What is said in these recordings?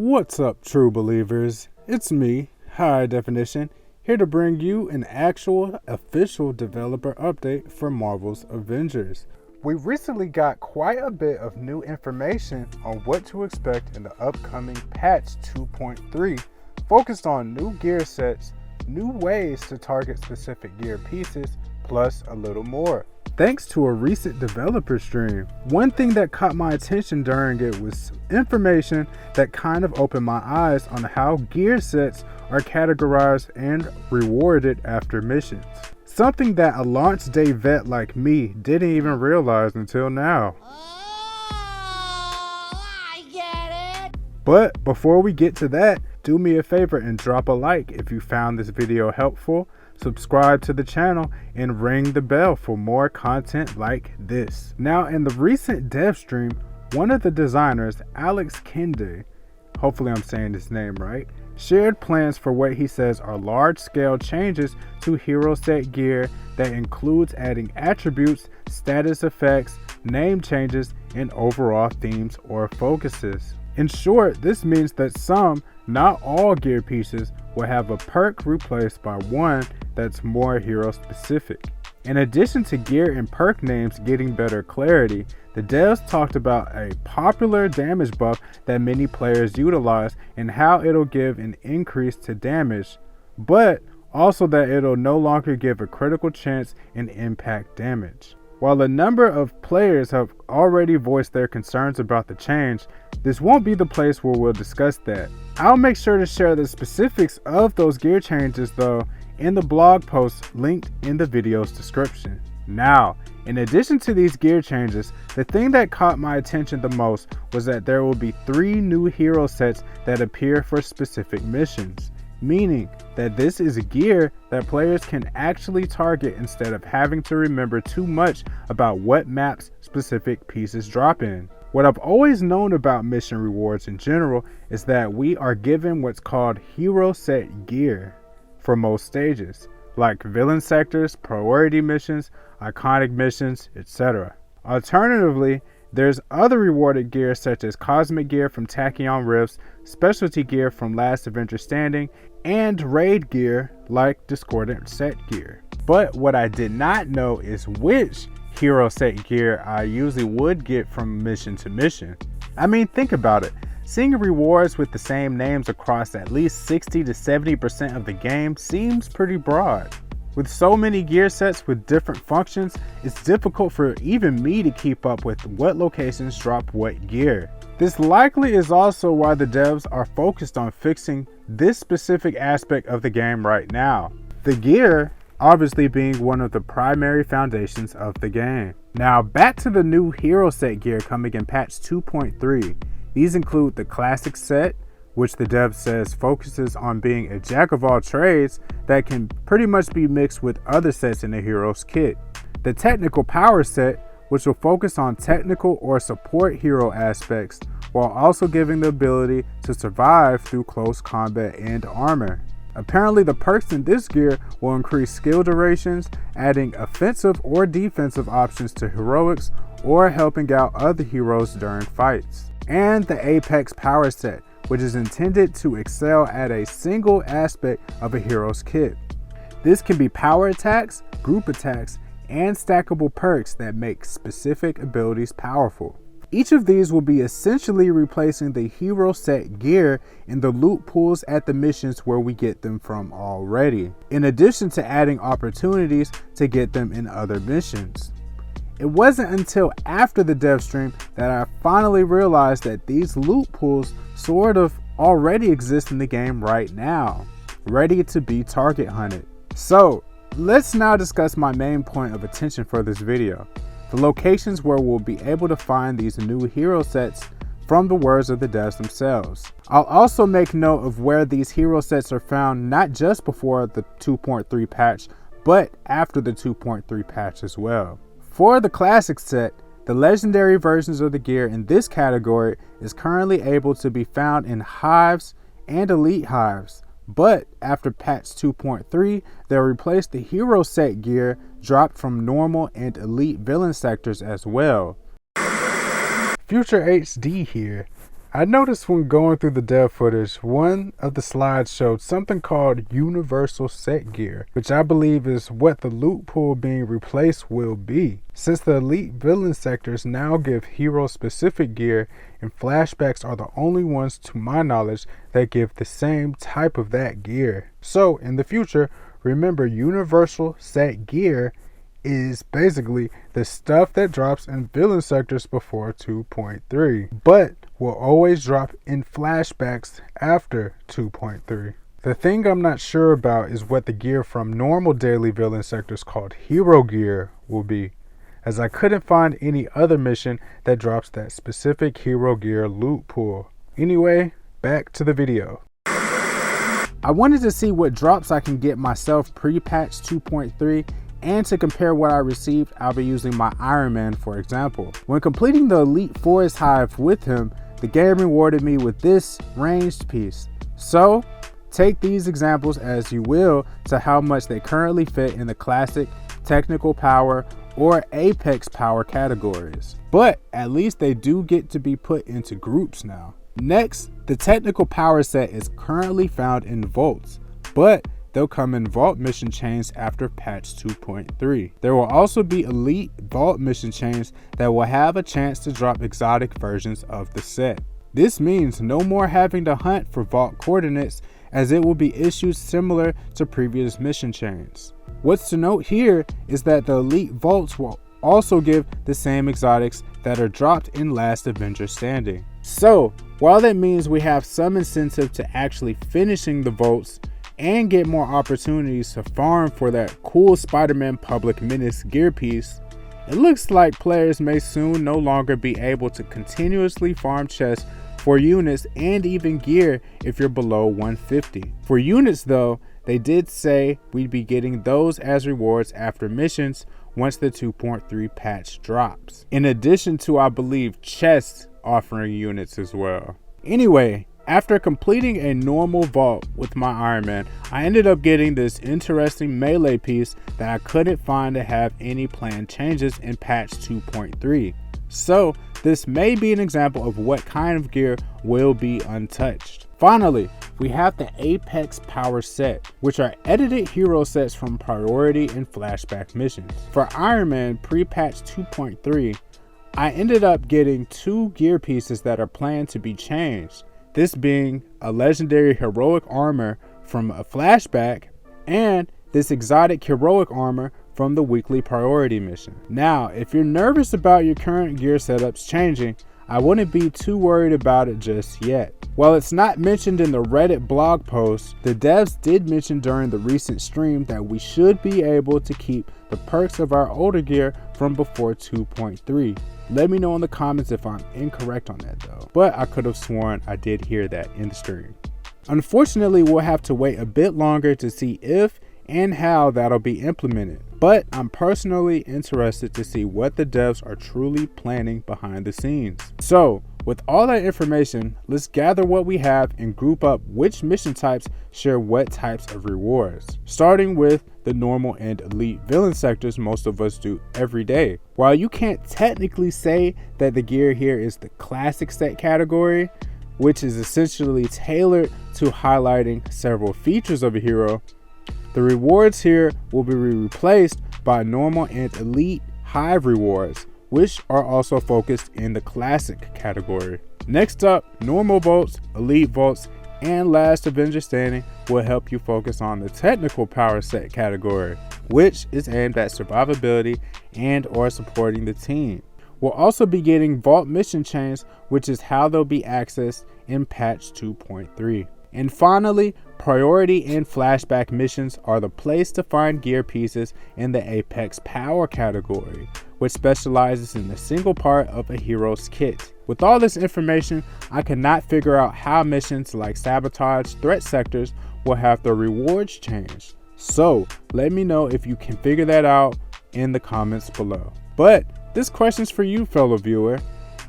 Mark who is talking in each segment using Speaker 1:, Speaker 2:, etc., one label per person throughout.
Speaker 1: What's up, true believers? It's me, High Definition, here to bring you an actual official developer update for Marvel's Avengers. We recently got quite a bit of new information on what to expect in the upcoming patch 2.3, focused on new gear sets, new ways to target specific gear pieces, plus a little more. Thanks to a recent developer stream, one thing that caught my attention during it was information that kind of opened my eyes on how gear sets are categorized and rewarded after missions. Something that a launch day vet like me didn't even realize until now.
Speaker 2: I get it!
Speaker 1: But before we get to that, do me a favor and drop a like if you found this video helpful. Subscribe to the channel and ring the bell for more content like this. Now, in the recent dev stream, one of the designers, Alex Kende, hopefully I'm saying his name right, shared plans for what he says are large-scale changes to hero set gear that includes adding attributes, status effects, name changes, and overall themes or focuses. In short, this means that some, not all gear pieces will have a perk replaced by one that's more hero specific. In addition to gear and perk names getting better clarity, the devs talked about a popular damage buff that many players utilize and how it'll give an increase to damage, but also that it'll no longer give a critical chance and impact damage. While a number of players have already voiced their concerns about the change, this won't be the place where we'll discuss that. I'll make sure to share the specifics of those gear changes though in the blog post linked in the video's description. Now, in addition to these gear changes, the thing that caught my attention the most was that there will be 3 new hero sets that appear for specific missions, meaning that this is gear that players can actually target instead of having to remember too much about what maps specific pieces drop in. What I've always known about mission rewards in general is that we are given what's called hero set gear for most stages, like villain sectors, priority missions, iconic missions, etc. Alternatively, there's other rewarded gear such as cosmic gear from Tachyon Rifts, specialty gear from Last Avenger Standing, and raid gear like Discordant set gear. But what I did not know is which hero set gear I usually would get from mission to mission. I mean, think about it. Seeing rewards with the same names across at least 60 to 70% of the game seems pretty broad. With so many gear sets with different functions, it's difficult for even me to keep up with what locations drop what gear. This likely is also why the devs are focused on fixing this specific aspect of the game right now. The gear obviously being one of the primary foundations of the game. Now back to the new hero set gear coming in patch 2.3. These include the classic set, which the dev says focuses on being a jack of all trades that can pretty much be mixed with other sets in the hero's kit. The technical power set, which will focus on technical or support hero aspects, while also giving the ability to survive through close combat and armor. Apparently the perks in this gear will increase skill durations, adding offensive or defensive options to heroics, or helping out other heroes during fights. And the Apex power set, which is intended to excel at a single aspect of a hero's kit. This can be power attacks, group attacks, and stackable perks that make specific abilities powerful. Each of these will be essentially replacing the hero set gear in the loot pools at the missions where we get them from already, in addition to adding opportunities to get them in other missions. It wasn't until after the dev stream that I finally realized that these loot pools sort of already exist in the game right now, ready to be target hunted. So let's now discuss my main point of attention for this video, the locations where we'll be able to find these new hero sets from the words of the devs themselves. I'll also make note of where these hero sets are found not just before the 2.3 patch, but after the 2.3 patch as well. For the classic set, the legendary versions of the gear in this category is currently able to be found in hives and elite hives, but after patch 2.3, they'll replace the hero set gear dropped from normal and elite villain sectors as well. Future HD here. I noticed when going through the dev footage, one of the slides showed something called universal set gear, which I believe is what the loot pool being replaced will be. Since the elite villain sectors now give hero specific gear, and flashbacks are the only ones to my knowledge that give the same type of that gear. So in the future, remember universal set gear is basically the stuff that drops in villain sectors before 2.3, but will always drop in flashbacks after 2.3. The thing I'm not sure about is what the gear from normal daily villain sectors called hero gear will be, as I couldn't find any other mission that drops that specific hero gear loot pool. Anyway, back to the video. I wanted to see what drops I can get myself pre-patch 2.3, and to compare what I received, I'll be using my Iron Man for example. When completing the Elite Forest Hive with him, the game rewarded me with this ranged piece. So, take these examples as you will to how much they currently fit in the classic, technical power, or apex power categories. But at least they do get to be put into groups now. Next, the technical power set is currently found in vaults, but they'll come in vault mission chains after patch 2.3. There will also be elite vault mission chains that will have a chance to drop exotic versions of the set. This means no more having to hunt for vault coordinates, as it will be issued similar to previous mission chains. What's to note here is that the elite vaults will also give the same exotics that are dropped in Last Avengers Standing. So while that means we have some incentive to actually finishing the vaults and get more opportunities to farm for that cool Spider-Man Public Menace gear piece, it looks like players may soon no longer be able to continuously farm chests for units and even gear if you're below 150. For units though, they did say we'd be getting those as rewards after missions once the 2.3 patch drops. In addition to, I believe, chests offering units as well. Anyway, after completing a normal vault with my Iron Man, I ended up getting this interesting melee piece that I couldn't find to have any planned changes in patch 2.3. So this may be an example of what kind of gear will be untouched. Finally, we have the Apex Power set, which are edited hero sets from priority and flashback missions. For Iron Man pre-patch 2.3, I ended up getting 2 gear pieces that are planned to be changed. This being a legendary heroic armor from a flashback and this exotic heroic armor from the weekly priority mission. Now, if you're nervous about your current gear setups changing, I wouldn't be too worried about it just yet. While it's not mentioned in the Reddit blog post, the devs did mention during the recent stream that we should be able to keep the perks of our older gear from before 2.3. Let me know in the comments if I'm incorrect on that though, but I could have sworn I did hear that in the stream. Unfortunately, we'll have to wait a bit longer to see if and how that'll be implemented, but I'm personally interested to see what the devs are truly planning behind the scenes. So with all that information, let's gather what we have and group up which mission types share what types of rewards, starting with the normal and elite villain sectors most of us do every day. While you can't technically say that the gear here is the classic set category, which is essentially tailored to highlighting several features of a hero, the rewards here will be replaced by normal and elite hive rewards, which are also focused in the classic category. Next up, normal vaults, elite vaults, and Last Avenger Standing will help you focus on the technical power set category, which is aimed at survivability and or supporting the team. We'll also be getting vault mission chains, which is how they'll be accessed in patch 2.3. And finally, priority and flashback missions are the place to find gear pieces in the Apex Power category, which specializes in the single part of a hero's kit. With all this information, I cannot figure out how missions like sabotage threat sectors will have their rewards changed. So let me know if you can figure that out in the comments below. But this question's for you, fellow viewer.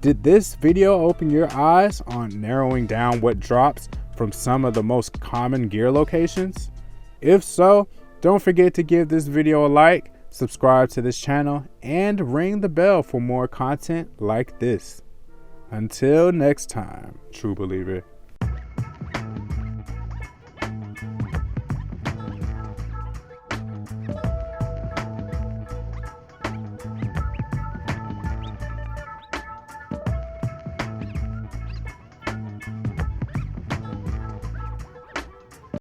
Speaker 1: Did this video open your eyes on narrowing down what drops from some of the most common gear locations? If so, don't forget to give this video a like, subscribe to this channel, and ring the bell for more content like this. Until next time, true believer.